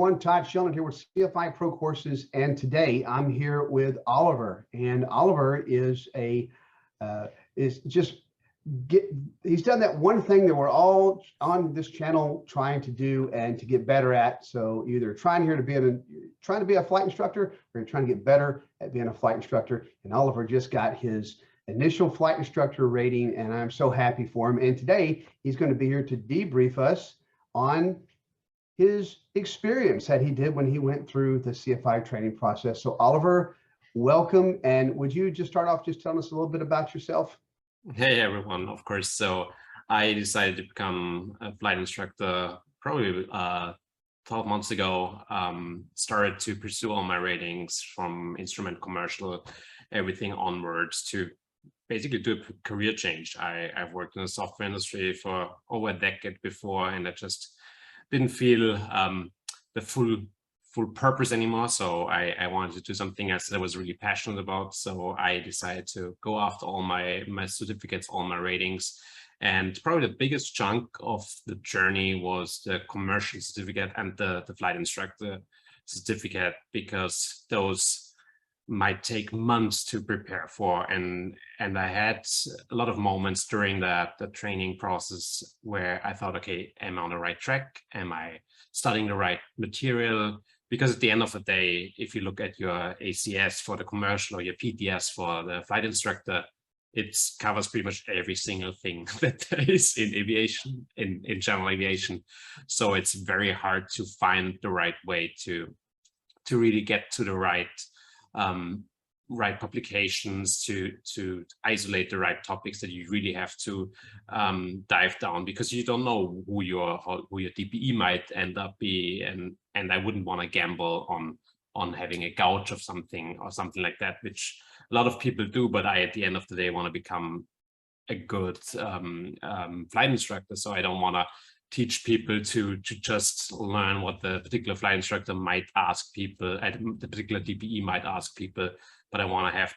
everyone. Todd Schilling here with CFI Pro Courses, and today I'm here with Oliver. And Oliver is he's done that one thing that we're all on this channel trying to do and to get better at. So either trying to be a flight instructor, or you're trying to get better at being a flight instructor. And Oliver just got his initial flight instructor rating, and I'm so happy for him. And today he's going to be here to debrief us on his experience that he did when he went through the CFI training process. So Oliver, welcome. And would you just start off just telling us a little bit about yourself? Hey everyone, of course. So I decided to become a flight instructor probably 12 months ago. Started to pursue all my ratings from instrument, commercial, everything onwards to basically do a career change. I've worked in the software industry for over a decade before, and I just didn't feel the full purpose anymore. So I wanted to do something else that I was really passionate about. So I decided to go after all my certificates, all my ratings. And probably the biggest chunk of the journey was the commercial certificate and the flight instructor certificate, because those might take months to prepare for. And I had a lot of moments during the training process where I thought, okay, am I on the right track? Am I studying the right material? Because at the end of the day, if you look at your ACS for the commercial or your PTS for the flight instructor, it covers pretty much every single thing that there is in aviation, in general aviation. So it's very hard to find the right way to really get to the right publications, to isolate the right topics that you really have to dive down, because you don't know who your DPE might end up being, and I wouldn't want to gamble on having a gouge of something or something like that, which a lot of people do. But I, at the end of the day, want to become a good flight instructor. So I don't want to teach people to just learn what the particular flight instructor might ask people, the particular DPE might ask people, but I want to have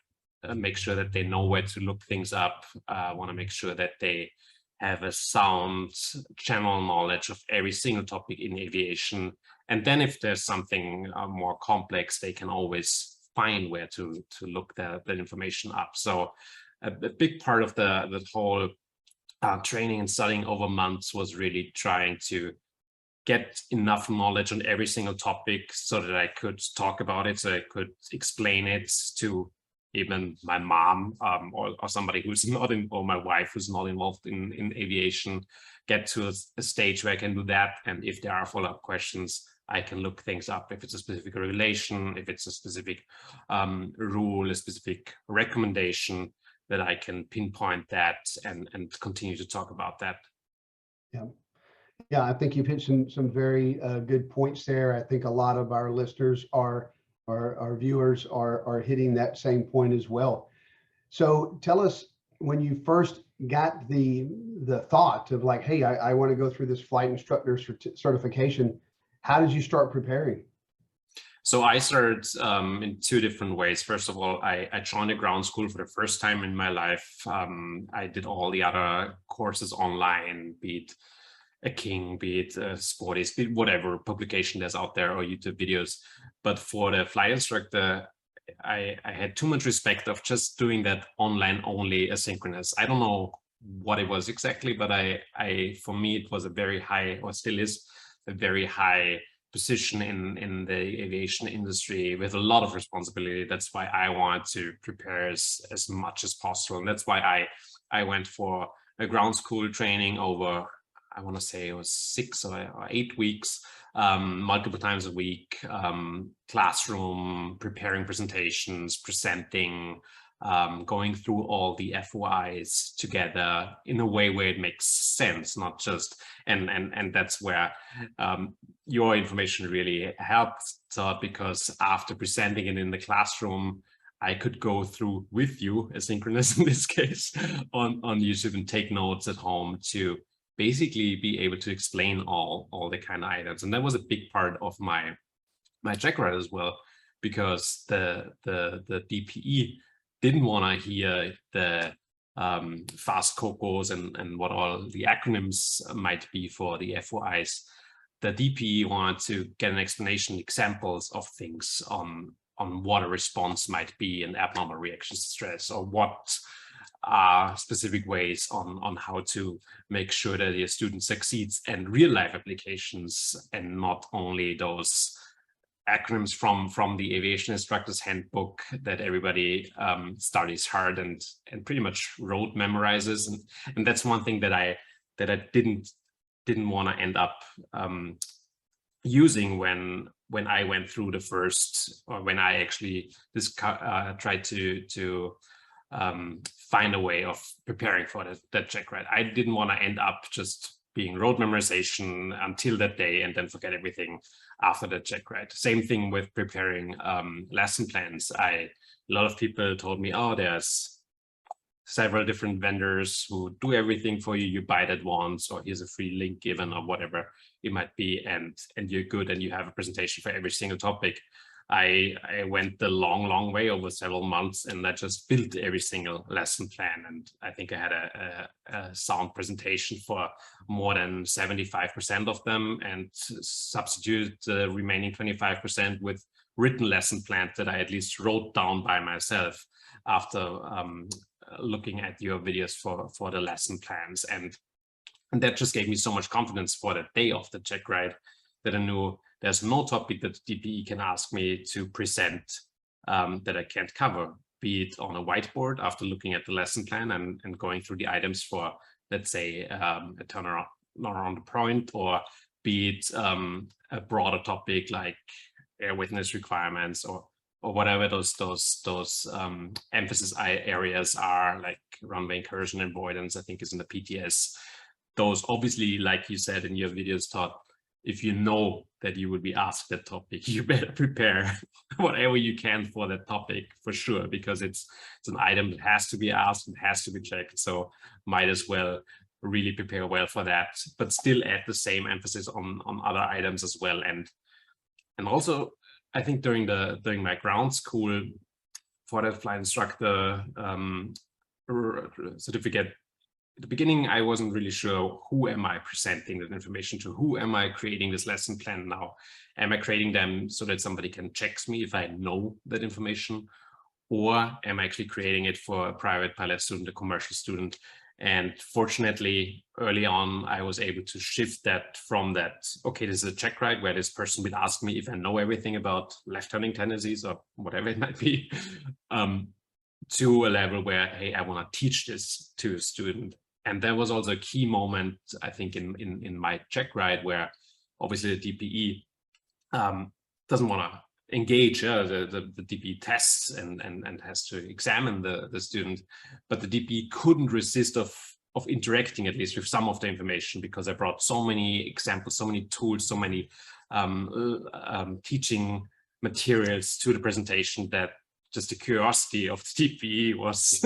make sure that they know where to look things up. I want to make sure that they have a sound general knowledge of every single topic in aviation. And then if there's something more complex, they can always find where to look that information up. So a big part of the whole training and studying over months was really trying to get enough knowledge on every single topic so that I could talk about it, so I could explain it to even my mom or somebody who's not in, or my wife who's not involved in aviation, get to a stage where I can do that. And if there are follow-up questions, I can look things up. If it's a specific regulation, if it's a specific rule, a specific recommendation, that I can pinpoint that and continue to talk about that. Yeah, I think you've hit some very good points there. I think a lot of our listeners our viewers are hitting that same point as well. So tell us, when you first got the thought of like, hey, I want to go through this flight instructor certification, how did you start preparing? So I started in two different ways. First of all, I joined a ground school for the first time in my life. I did all the other courses online, be it a King, be it a Sporties, be it whatever publication there's out there or YouTube videos. But for the flight instructor, I had too much respect of just doing that online only asynchronous. I don't know what it was exactly, but for me, it was a very high, or still is a very high position in the aviation industry with a lot of responsibility. That's why I wanted to prepare as much as possible. And that's why I went for a ground school training over, I want to say it was 6 or 8 weeks, multiple times a week, classroom, preparing presentations, presenting, going through all the FOIs together in a way where it makes sense, not just, and that's where your information really helped, because after presenting it in the classroom, I could go through with you, asynchronous in this case, on YouTube, and take notes at home to basically be able to explain all the kind of items. And that was a big part of my Checkride as well, because the DPE didn't want to hear the fast COCOs and what all the acronyms might be for the FOIs. the DPE wanted to get an explanation, examples of things on what a response might be in abnormal reactions to stress, or what are specific ways on how to make sure that your student succeeds in real life applications, and not only those acronyms from the aviation instructor's handbook that everybody studies hard and pretty much rote memorizes. And that's one thing that I didn't want to end up using when I went through the first, or when I actually tried to find a way of preparing for that Checkride. I didn't want to end up just being rote memorization until that day and then forget everything after the Checkride. Same thing with preparing lesson plans. A lot of people told me, oh, there's several different vendors who do everything for you. You buy that once, or here's a free link given, or whatever it might be, and you're good, and you have a presentation for every single topic. I went the long way over several months, and I just built every single lesson plan. And I think I had a sound presentation for more than 75% of them, and substituted the remaining 25% with written lesson plans that I at least wrote down by myself after looking at your videos for the lesson plans. And that just gave me so much confidence for the day of the Checkride, that I knew there's no topic that DPE can ask me to present that I can't cover, be it on a whiteboard after looking at the lesson plan and going through the items for, let's say, a turnaround around the point, or be it a broader topic like airworthiness requirements, or whatever those emphasis areas are, like runway incursion avoidance, I think is in the PTS. Those obviously, like you said in your videos, Todd, if you know that you will be asked that topic, you better prepare whatever you can for that topic, for sure, because it's an item that has to be asked and has to be checked. So might as well really prepare well for that, but still add the same emphasis on other items as well. And also, I think during my ground school for that flight instructor certificate, at the beginning, I wasn't really sure, who am I presenting that information to? Who am I creating this lesson plan now? Am I creating them so that somebody can check me if I know that information? Or am I actually creating it for a private pilot student, a commercial student? And fortunately, early on, I was able to shift that from that, okay, this is a Checkride where this person will ask me if I know everything about left-turning tendencies or whatever it might be, to a level where, hey, I want to teach this to a student. And there was also a key moment, I think, in my Checkride, where obviously the DPE doesn't want to engage the DPE tests and has to examine the student, but the DPE couldn't resist of interacting at least with some of the information, because I brought so many examples, so many tools, so many teaching materials to the presentation, that just the curiosity of the DPE was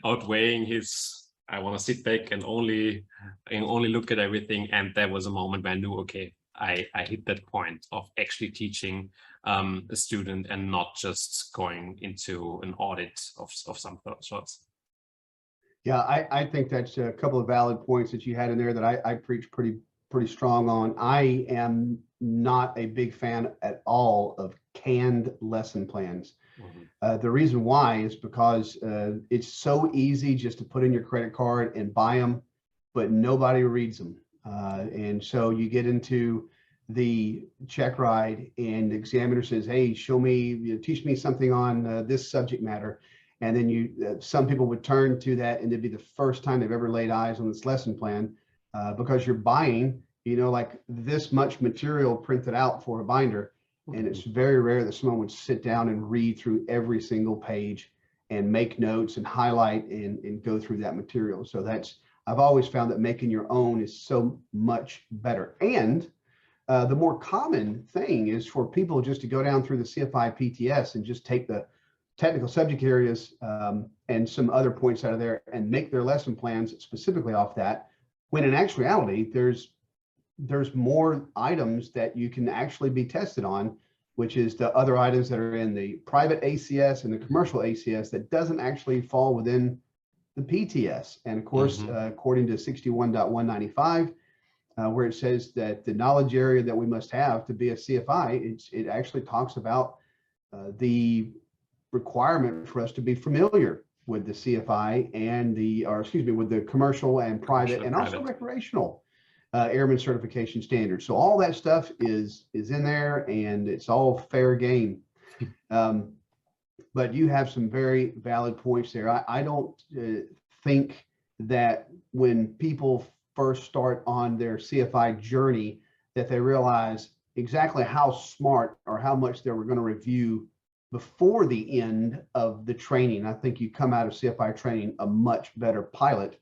outweighing his, I want to sit back and only look at everything. And there was a moment where I knew, okay, I hit that point of actually teaching a student and not just going into an audit of some sorts. Yeah, I think that's a couple of valid points that you had in there that I preach pretty strong on. I am not a big fan at all of canned lesson plans. Mm-hmm. The reason why is because it's so easy just to put in your credit card and buy them, but nobody reads them. And so you get into the Checkride and the examiner says, hey, show me, teach me something on this subject matter. And then some people would turn to that, and it'd be the first time they've ever laid eyes on this lesson plan, because you're buying, like this much material printed out for a binder. And it's very rare that someone would sit down and read through every single page and make notes and highlight and go through that material. So I've always found that making your own is so much better. And the more common thing is for people just to go down through the CFI PTS and just take the technical subject areas and some other points out of there and make their lesson plans specifically off that, when in actuality, there's more items that you can actually be tested on, which is the other items that are in the private ACS and the commercial ACS that doesn't actually fall within the PTS. And of course, according to 61.195, where it says that the knowledge area that we must have to be a CFI, it actually talks about the requirement for us to be familiar with the CFI and with the commercial and private and also recreational airman certification standards. So all that stuff is in there, and it's all fair game. But you have some very valid points there. I don't think that when people first start on their CFI journey that they realize exactly how smart or how much they were going to review before the end of the training. I think you come out of CFI training a much better pilot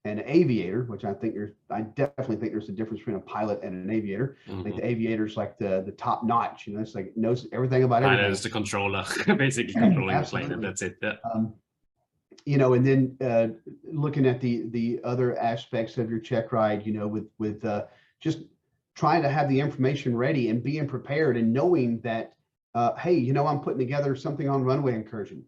and an aviator, which I definitely think there's a difference between a pilot and an aviator. I think the aviator's like the top notch, it's like knows everything about everything. Pilot is the controller, basically controlling the plane, and that's it. Yeah. And then looking at the other aspects of your Checkride, with just trying to have the information ready and being prepared and knowing that, hey, I'm putting together something on runway incursion.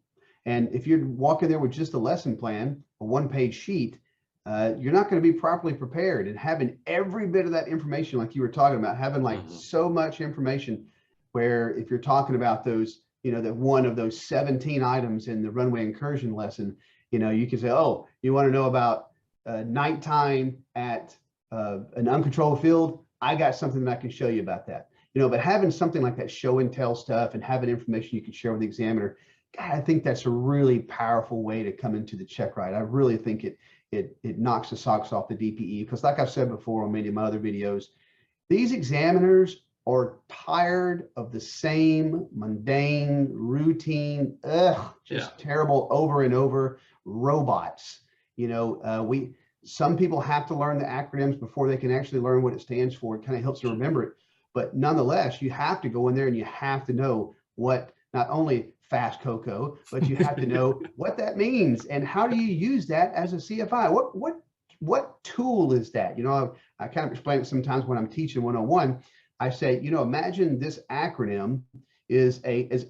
And if you're walking there with just a lesson plan, a one-page sheet, you're not going to be properly prepared. And having every bit of that information, like you were talking about, having like so much information, where if you're talking about those, that one of those 17 items in the runway incursion lesson, you can say, oh, you want to know about nighttime at an uncontrolled field? I got something that I can show you about that. But having something like that show and tell stuff and having information you can share with the examiner, God, I think that's a really powerful way to come into the Checkride. I really think it knocks the socks off the DPE, because like I've said before on many of my other videos, these examiners are tired of the same mundane, routine, terrible over and over robots. Some people have to learn the acronyms before they can actually learn what it stands for. It kind of helps them remember it. But nonetheless, you have to go in there and you have to know what, not only fast cocoa, but you have to know what that means and how do you use that as a CFI? What tool is that? I kind of explain it sometimes when I'm teaching 101. I say, imagine this acronym is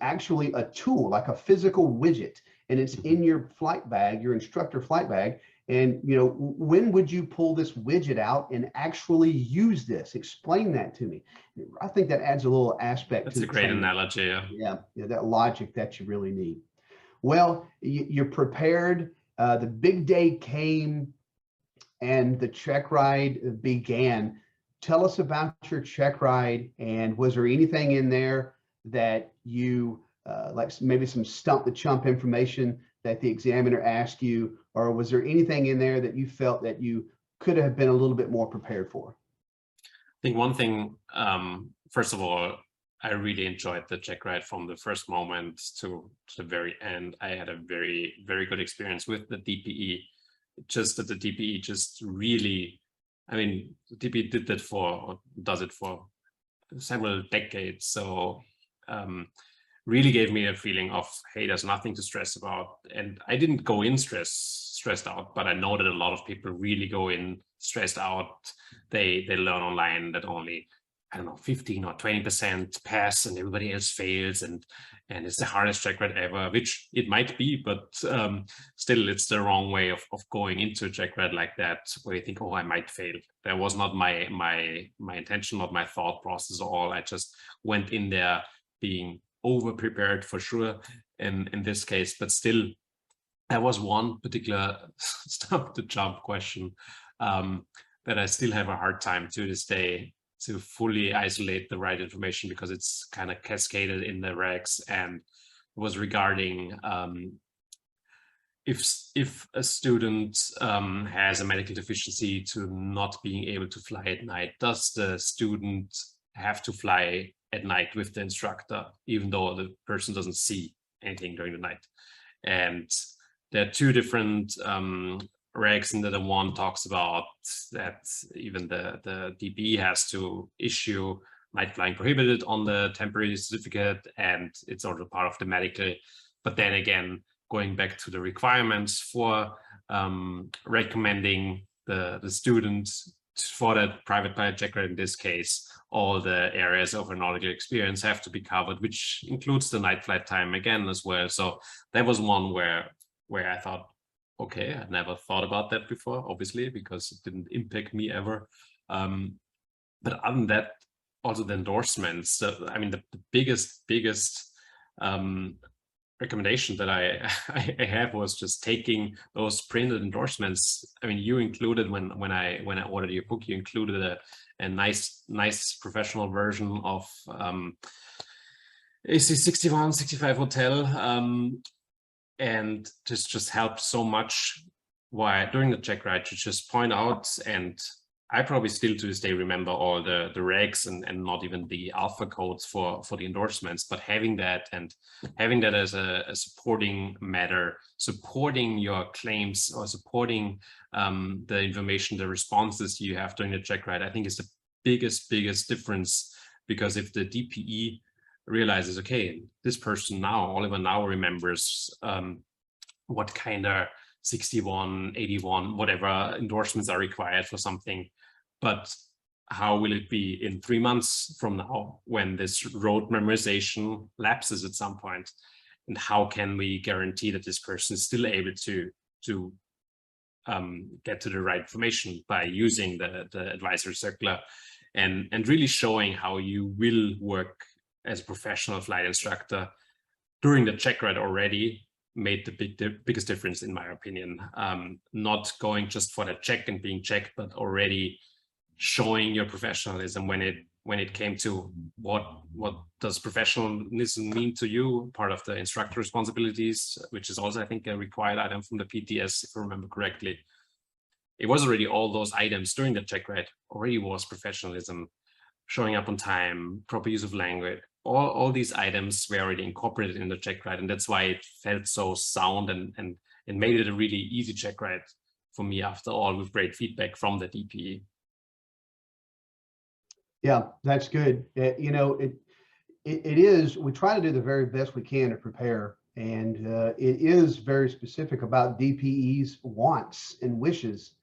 actually a tool, like a physical widget, and it's in your flight bag, your instructor flight bag. And, when would you pull this widget out and actually use this? Explain that to me. I think that adds a little aspect. That's a great analogy. Yeah, that logic that you really need. Well, you're prepared. The big day came and the Checkride began. Tell us about your Checkride, and was there anything in there that you, like maybe some stump the chump information that the examiner asked you, or was there anything in there that you felt that you could have been a little bit more prepared for? I think one thing, first of all, I really enjoyed the Checkride from the first moment to the very end. I had a very, very good experience with the DPE. Just that the DPE just really, the DPE did that does it for several decades. So really gave me a feeling of, hey, there's nothing to stress about. And I didn't go in stressed out, but I know that a lot of people really go in stressed out. They learn online that only, 15 or 20% pass and everybody else fails, and it's the hardest Checkride ever, which it might be, but still it's the wrong way of going into a Checkride like that, where you think, oh, I might fail. That was not my intention, not my thought process at all. I just went in there being over prepared for sure in this case, but still there was one particular stop to jump question that I still have a hard time to this day to fully isolate the right information, because it's kind of cascaded in the regs, and it was regarding if a student has a medical deficiency to not being able to fly at night, does the student have to fly at night with the instructor, even though the person doesn't see anything during the night? And there are two different regs, and the one talks about that even the DB has to issue night flying prohibited on the temporary certificate, and it's also part of the medical. But then again, going back to the requirements for recommending the students for that private pilot Checkride, in this case, all the areas of aeronautical experience have to be covered, which includes the night flight time again as well. So that was one where I thought, okay, I'd never thought about that before, obviously, because it didn't impact me ever. But other than that, also the endorsements. I mean, the biggest recommendation that I have was just taking those printed endorsements. I mean, you included when I ordered your book, you included a nice professional version of AC 61, 65 Hotel, and just helped so much while during the Checkride to just point out. And I probably still to this day remember all the regs and not even the alpha codes for the endorsements, but having that as a supporting matter, supporting your claims or supporting the information, the responses you have during the Checkride, I think is the biggest difference. Because if the DPE realizes, okay, this person now, Oliver now remembers what kind of 61, 81, whatever endorsements are required for something. But how will it be in 3 months from now when this rote memorization lapses at some point? And how can we guarantee that this person is still able to get to the right information by using the advisory circular and really showing how you will work as a professional flight instructor during the Checkride already made the biggest difference, in my opinion. Not going just for the check and being checked, but already showing your professionalism when it came to what does professionalism mean to you, part of the instructor responsibilities, which is also, I think, a required item from the PTS, if I remember correctly. It was already all those items during the Checkride already was professionalism, showing up on time, proper use of language. All these items were already incorporated in the Checkride, and that's why it felt so sound and made it a really easy Checkride for me after all, with great feedback from the DPE. Yeah, that's good. You know, it is, we try to do the very best we can to prepare, and it is very specific about DPE's wants and wishes.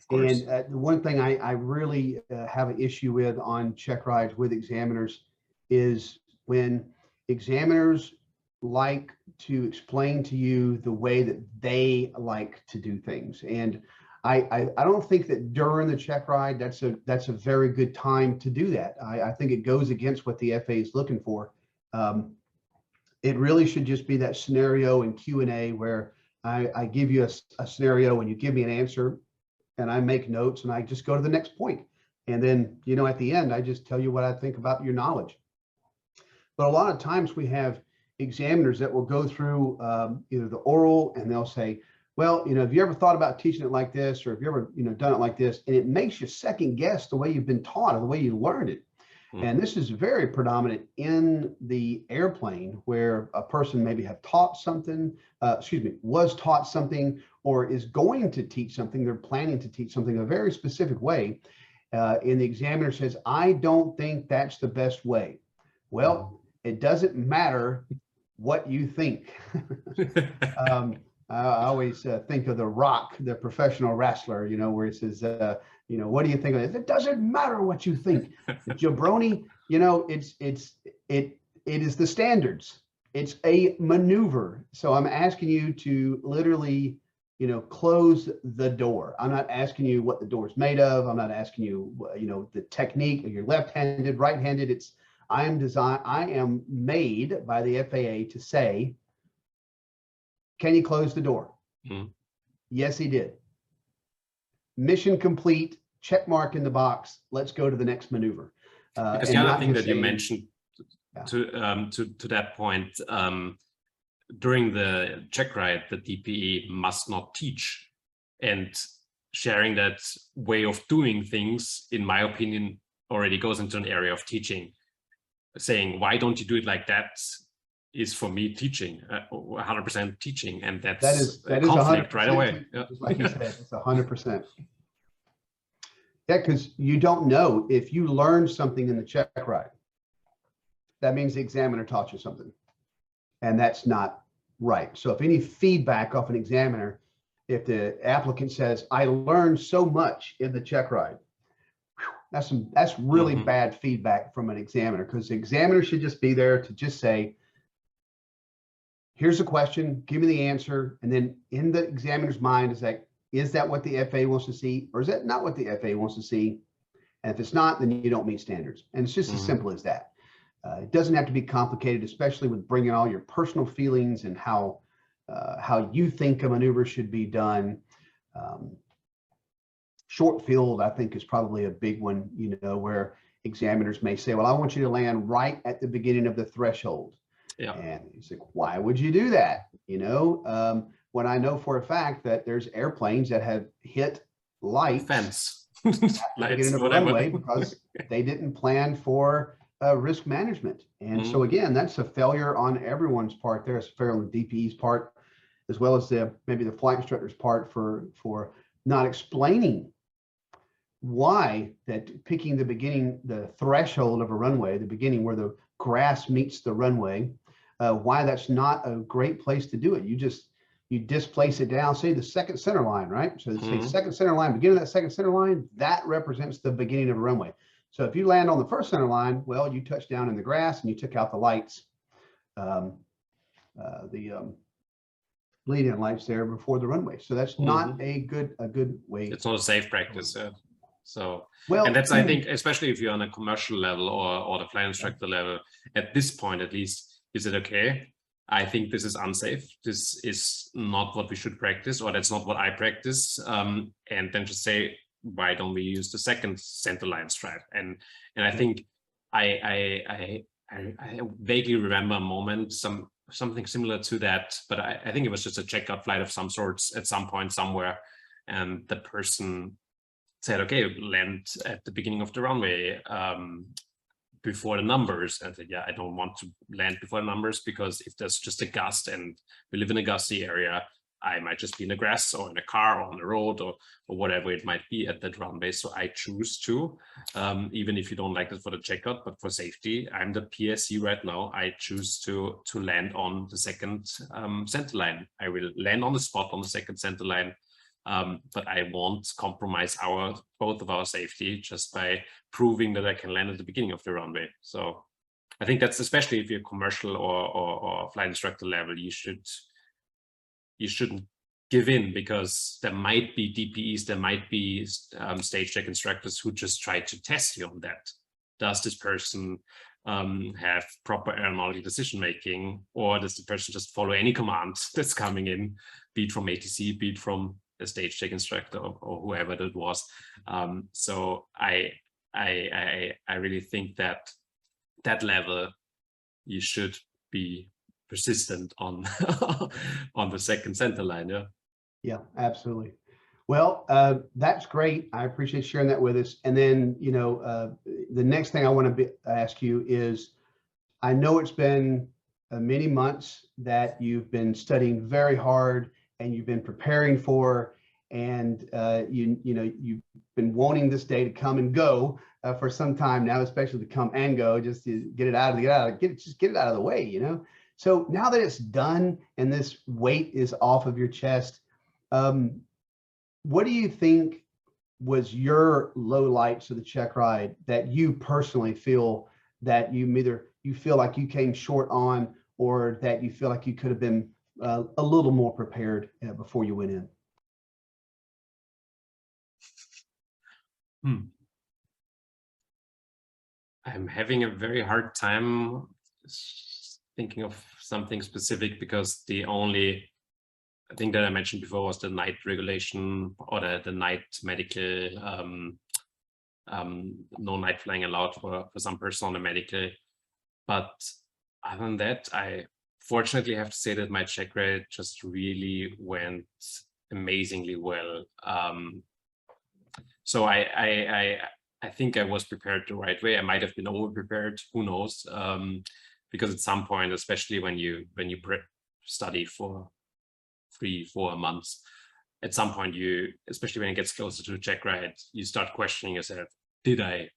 And the one thing I really have an issue with on Checkrides with examiners is when examiners like to explain to you the way that they like to do things. And I don't think that during the Checkride that's a very good time to do that. I think it goes against what the FAA is looking for. It really should just be that scenario in Q&A where I give you a scenario and you give me an answer, and I make notes and I just go to the next point. And then, you know, at the end, I just tell you what I think about your knowledge. But a lot of times we have examiners that will go through either the oral and they'll say, well, you know, have you ever thought about teaching it like this? Or have you ever, you know, done it like this? And it makes you second guess the way you've been taught or the way you learned it. And this is very predominant in the airplane, where a person maybe have taught something, was taught something, or is going to teach something. They're planning to teach something a very specific way. And the examiner says, I don't think that's the best way. Well, it doesn't matter what you think. I always think of The Rock, the professional wrestler, you know, where he says, you know, what do you think of this? It doesn't matter what you think. Jabroni, you know, it is the standards. It's a maneuver. So I'm asking you to literally, you know, close the door. I'm not asking you what the door is made of. I'm not asking you, you know, the technique. Are you left-handed, right-handed? I am made by the FAA to say, can you close the door? Yes, he did. Mission complete, check mark in the box. Let's go to the next maneuver. Because the other thing that you mentioned to that point, during the Checkride, the DPE must not teach. And sharing that way of doing things, in my opinion, already goes into an area of teaching. Saying, why don't you do it like that? Is for me teaching, 100% teaching, and that is conflict right away. Yeah. Like you said, it's 100%. Yeah, because you don't know if you learned something in the Checkride. That means the examiner taught you something, and that's not right. So if any feedback off an examiner, if the applicant says, I learned so much in the Checkride, that's really bad feedback from an examiner, because the examiner should just be there to just say, here's a question, give me the answer. And then in the examiner's mind is that what the FAA wants to see, or is that not what the FAA wants to see? And if it's not, then you don't meet standards. And it's just as simple as that. It doesn't have to be complicated, especially with bringing all your personal feelings and how you think a maneuver should be done. Short field, I think, is probably a big one, you know, where examiners may say, well, I want you to land right at the beginning of the threshold. Yeah. And he's like, why would you do that? You know, when I know for a fact that there's airplanes that have hit lights, fence, lights, runway because they didn't plan for risk management. And so again, that's a failure on everyone's part. There's a failure on the DPE's part, as well as maybe the flight instructor's part for not explaining why that picking the beginning, the threshold of a runway, the beginning where the grass meets the runway, why that's not a great place to do it. You displace it down, say the second center line, right? So say second center line, beginning of that second center line, that represents the beginning of a runway. So if you land on the first center line, well, you touched down in the grass and you took out the lights, lead-in lights there before the runway. So that's not a good way. It's not a safe practice. So, well, and that's, I think, especially if you're on a commercial level or the flight instructor level, at this point, at least, is it okay? I think this is unsafe. This is not what we should practice, or that's not what I practice. And then just say, why don't we use the second center line strap? And I think I vaguely remember a moment, something similar to that, but I think it was just a checkout flight of some sorts at some point somewhere, and the person said, okay, land at the beginning of the runway before the numbers. And I said, yeah, I don't want to land before the numbers, because if there's just a gust and we live in a gusty area, I might just be in the grass or in a car or on the road or whatever it might be at that runway. So I choose to, even if you don't like it for the checkout, but for safety, I'm the PSC right now. I choose to land on the second center line. I will land on the spot on the second center line, but I won't compromise both of our safety just by proving that I can land at the beginning of the runway. So I think that's, especially if you're commercial or flight instructor level, you shouldn't give in, because there might be DPEs, there might be stage check instructors who just try to test you on that. Does this person have proper aeronautical decision making, or does the person just follow any command that's coming in, be it from ATC, be it from a stage check instructor or whoever that was? So I really think that level you should be persistent on on the second center line. Yeah, absolutely. Well, that's great. I appreciate sharing that with us. And then, you know, the next thing I want to ask you is, I know it's been many months that you've been studying very hard and you've been preparing for, and you know, you've been wanting this day to come and go for some time now, especially to come and go, just to get it out of the way, you know. So now that it's done and this weight is off of your chest, what do you think was your low lights of the check ride that you personally feel that you feel like you came short on, or that you feel like you could have been a little more prepared before you went in? I'm having a very hard time thinking of something specific, because the only thing that I mentioned before was the night regulation, or the night medical, no night flying allowed for some person on the medical. But other than that, I fortunately have to say that my check ride just really went amazingly well. So I think I was prepared the right way. I might have been over prepared, who knows? Because at some point, especially when you study for 3-4 months, at some point especially when it gets closer to the check ride, you start questioning yourself: did I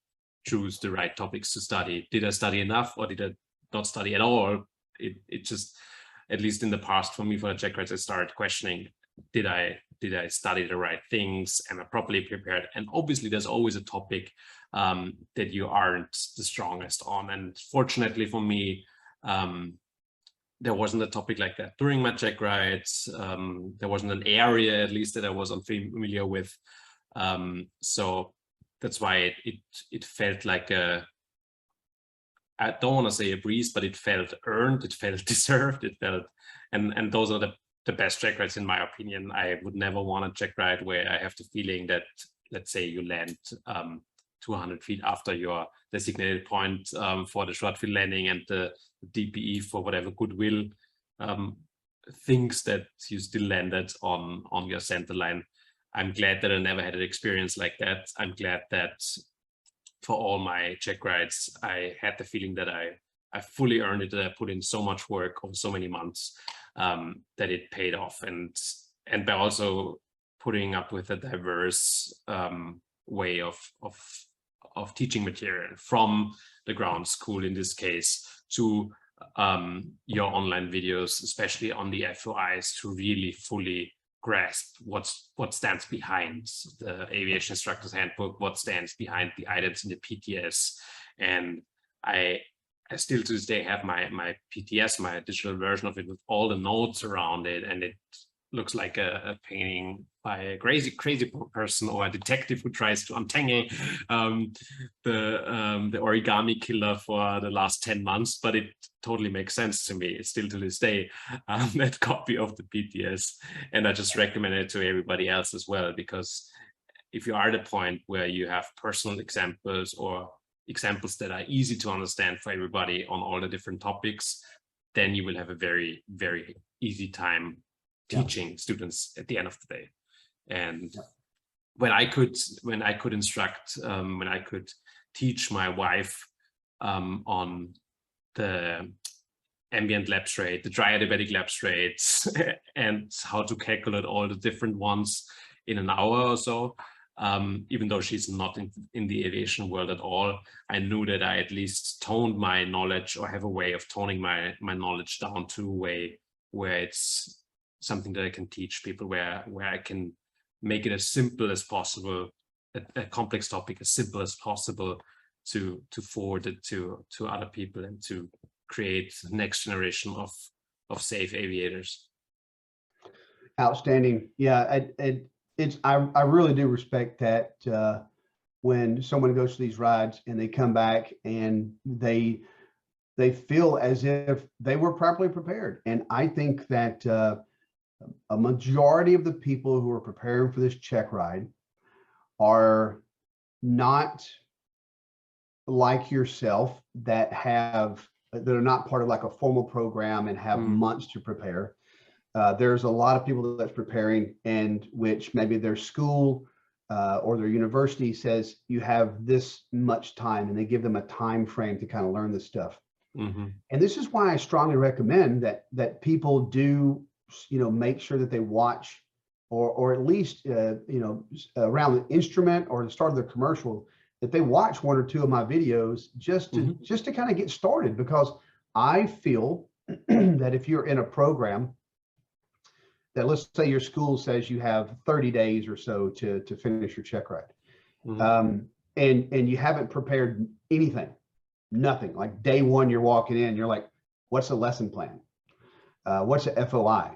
choose the right topics to study? Did I study enough, or did I not study at all? It just, at least in the past for me, for the check rides, I started questioning: did I study the right things? Am I properly prepared? And obviously there's always a topic that you aren't the strongest on. And fortunately for me, there wasn't a topic like that during my check rides. There wasn't an area, at least, that I was unfamiliar with. So that's why it felt like I don't want to say a breeze, but it felt earned, it felt deserved, it felt, and those are the best check rides in my opinion. I would never want a check ride where I have the feeling that, let's say you land 200 feet after your designated point for the short field landing, and the DPE, for whatever goodwill, thinks that you still landed on your center line. I'm glad that I never had an experience like that. I'm glad that for all my check rides, I had the feeling that I fully earned it, that I put in so much work over so many months, that it paid off. And by also putting up with a diverse way of teaching material, from the ground school in this case to your online videos, especially on the FOIs, to really fully grasp what stands behind the Aviation Instructor's Handbook, what stands behind the items in the PTS. And I still to this day have my PTS, my digital version of it, with all the notes around it, and it looks like a painting by a crazy person, or a detective who tries to untangle the origami killer for the last 10 months. But it totally makes sense to me. It's still to this day that copy of the PTS, and I just recommend it to everybody else as well, because if you are at a point where you have personal examples, or examples that are easy to understand for everybody on all the different topics, then you will have a very, very easy time teaching students at the end of the day. And when I could instruct, when I could teach my wife on the ambient lapse rate, the dry adiabatic lapse rates, and how to calculate all the different ones in an hour or so, even though she's not in the aviation world at all, I knew that I at least toned my knowledge, or have a way of toning my knowledge down to a way where it's something that I can teach people, where I can make it as simple as possible, a complex topic as simple as possible, to forward it to other people, and to create the next generation of safe aviators. Outstanding. Yeah, I really do respect that when someone goes to these rides and they come back and they feel as if they were properly prepared. And I think that a majority of the people who are preparing for this check ride are not like yourself, that are not part of like a formal program and have months to prepare. There's a lot of people that's preparing, and which maybe their school or their university says you have this much time, and they give them a time frame to kind of learn this stuff. And this is why I strongly recommend that people do, make sure that they watch, or at least around the instrument or the start of the commercial, that they watch one or two of my videos just to kind of get started. Because I feel that if you're in a program that, let's say your school says you have 30 days or so to finish your check ride, and you haven't prepared anything, nothing, like day one you're walking in, you're like, what's a lesson plan? What's a FOI?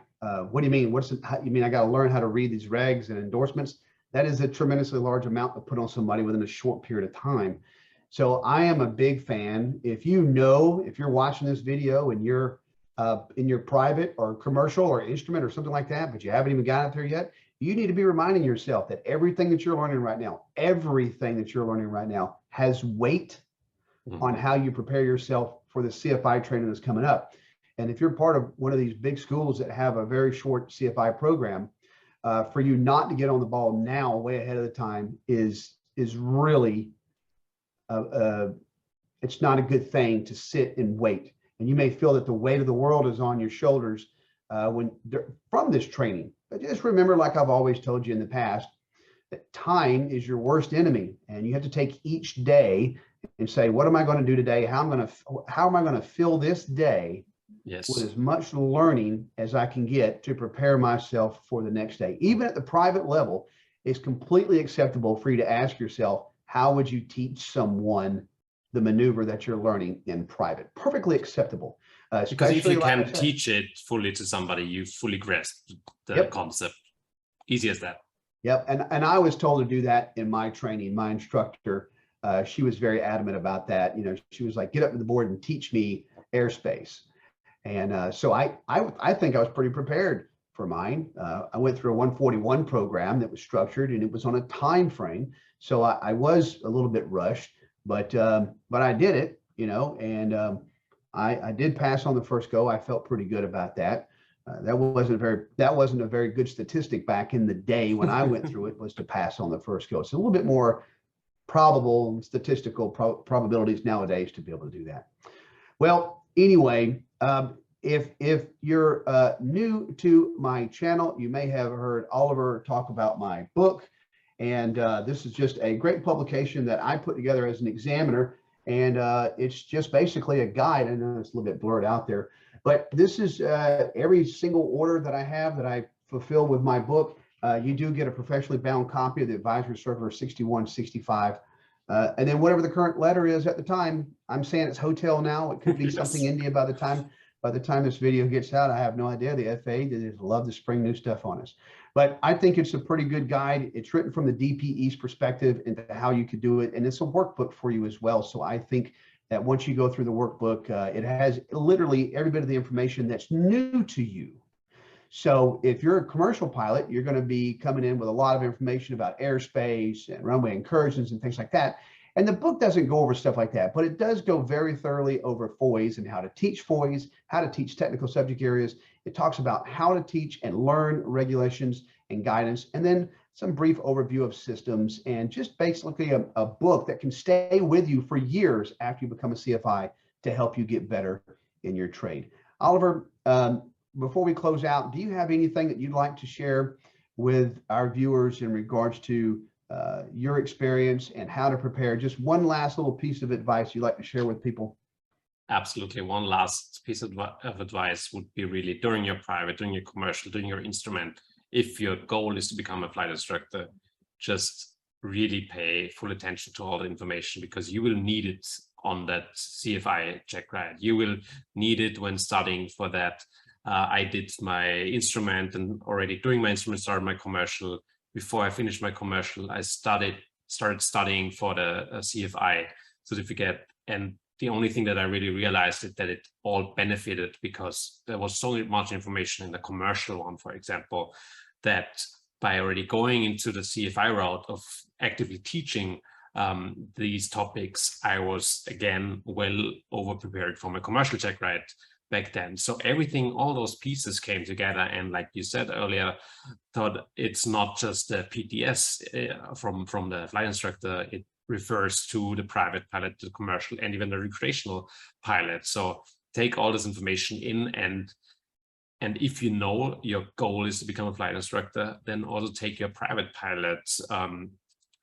What do you mean? You mean I got to learn how to read these regs and endorsements? That is a tremendously large amount to put on somebody within a short period of time. So I am a big fan. If you're watching this video and you're in your private or commercial or instrument or something like that, but you haven't even got it there yet, you need to be reminding yourself that everything that you're learning right now has weight on how you prepare yourself for the CFI training that's coming up. And if you're part of one of these big schools that have a very short CFI program, for you not to get on the ball now, way ahead of the time, is really, it's not a good thing to sit and wait. And you may feel that the weight of the world is on your shoulders from this training. But just remember, like I've always told you in the past, that time is your worst enemy, and you have to take each day and say, what am I going to do today? How am I going to fill this day with as much learning as I can get to prepare myself for the next day? Even at the private level, it's completely acceptable for you to ask yourself, how would you teach someone the maneuver that you're learning in private? Perfectly acceptable. Because if you can teach it fully to somebody, you fully grasp the concept. Easy as that. Yep. And I was told to do that in my training. My instructor, she was very adamant about that. You know, she was like, get up to the board and teach me airspace. And so I think I was pretty prepared for mine. I went through a 141 program that was structured and it was on a time frame. So I was a little bit rushed, but I did it, you know, and I did pass on the first go. I felt pretty good about that. That wasn't a very good statistic back in the day when I went through it, was to pass on the first go. It's a little bit more probable statistical probabilities nowadays to be able to do that. Well, anyway, if you're new to my channel, you may have heard Oliver talk about my book. And this is just a great publication that I put together as an examiner. And it's just basically a guide. I know it's a little bit blurred out there, but this is every single order that I have that I fulfill with my book. You do get a professionally bound copy of the Advisory Circular 6165. And then whatever the current letter is at the time, I'm saying it's hotel now. It could be something India by the time this video gets out. I have no idea. The FAA, they just love to spring new stuff on us. But I think it's a pretty good guide. It's written from the DPE's perspective into how you could do it. And it's a workbook for you as well. So I think that once you go through the workbook, it has literally every bit of the information that's new to you. So if you're a commercial pilot, you're going to be coming in with a lot of information about airspace and runway incursions and things like that. And the book doesn't go over stuff like that, but it does go very thoroughly over FOIs and how to teach FOIs, how to teach technical subject areas. It talks about how to teach and learn regulations and guidance, and then some brief overview of systems, and just basically a book that can stay with you for years after you become a CFI to help you get better in your trade. Oliver, before we close out, do you have anything that you'd like to share with our viewers in regards to your experience and how to prepare? Just one last little piece of advice you'd like to share with people. Absolutely. One last piece of advice would be really during your private, during your commercial, during your instrument, if your goal is to become a flight instructor, just really pay full attention to all the information, because you will need it on that CFI Checkride. You will need it when studying for that. I did my instrument, and already during my instrument started my commercial. Before I finished my commercial, I started studying for the CFI certificate. And the only thing that I really realized is that it all benefited, because there was so much information in the commercial one, for example, that by already going into the CFI route of actively teaching these topics, I was again well over prepared for my commercial Checkride back then. So everything, all those pieces came together. And like you said earlier, thought it's not just the PTS from the flight instructor. It refers to the private pilot, the commercial, and even the recreational pilot. So take all this information in, and if you know your goal is to become a flight instructor, then also take your private pilot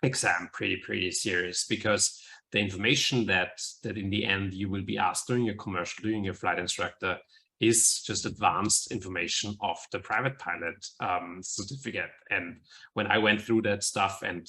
exam pretty serious, because the information that in the end you will be asked during your commercial, during your flight instructor, is just advanced information of the private pilot certificate. And when I went through that stuff and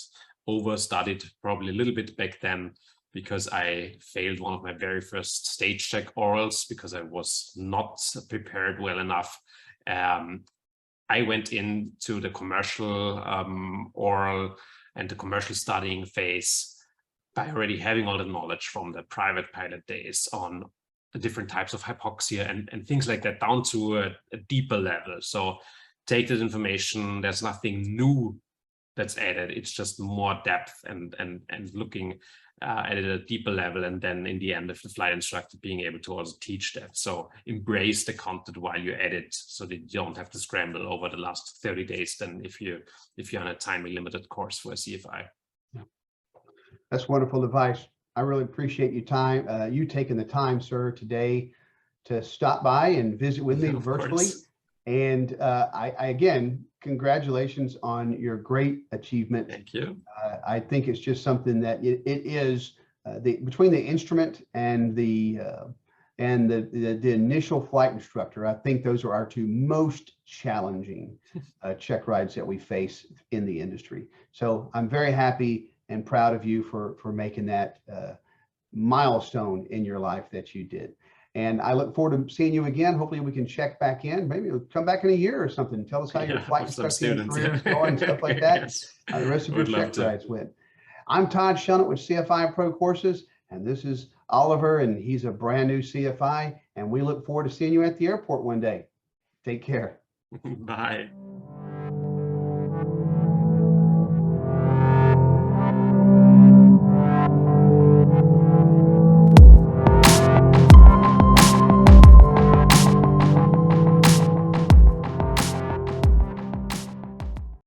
overstudied probably a little bit back then, because I failed one of my very first stage check orals because I was not prepared well enough, I went into the commercial oral and the commercial studying phase by already having all the knowledge from the private pilot days on the different types of hypoxia and things like that, down to a deeper level. So take that information. There's nothing new that's added. It's just more depth and looking at a deeper level. And then in the end, if the flight instructor being able to also teach that. So embrace the content while you edit, so that you don't have to scramble over the last 30 days then if you're on a time limited course for a CFI. That's wonderful advice. I really appreciate you taking the time, sir, today to stop by and visit with me virtually. And I again, congratulations on your great achievement. Thank you. I think it's just something that it is between the instrument and the initial flight instructor. I think those are our two most challenging check rides that we face in the industry. So I'm very happy and proud of you for making that milestone in your life that you did. And I look forward to seeing you again. Hopefully we can check back in. Maybe you'll come back in a year or something. Tell us how your flight with some instructing students. career is going, stuff like that. Yes. How the rest of I your would love check to. rides went. I'm Todd Shunnett with CFI Pro Courses, and this is Oliver, and he's a brand new CFI, and we look forward to seeing you at the airport one day. Take care. Bye.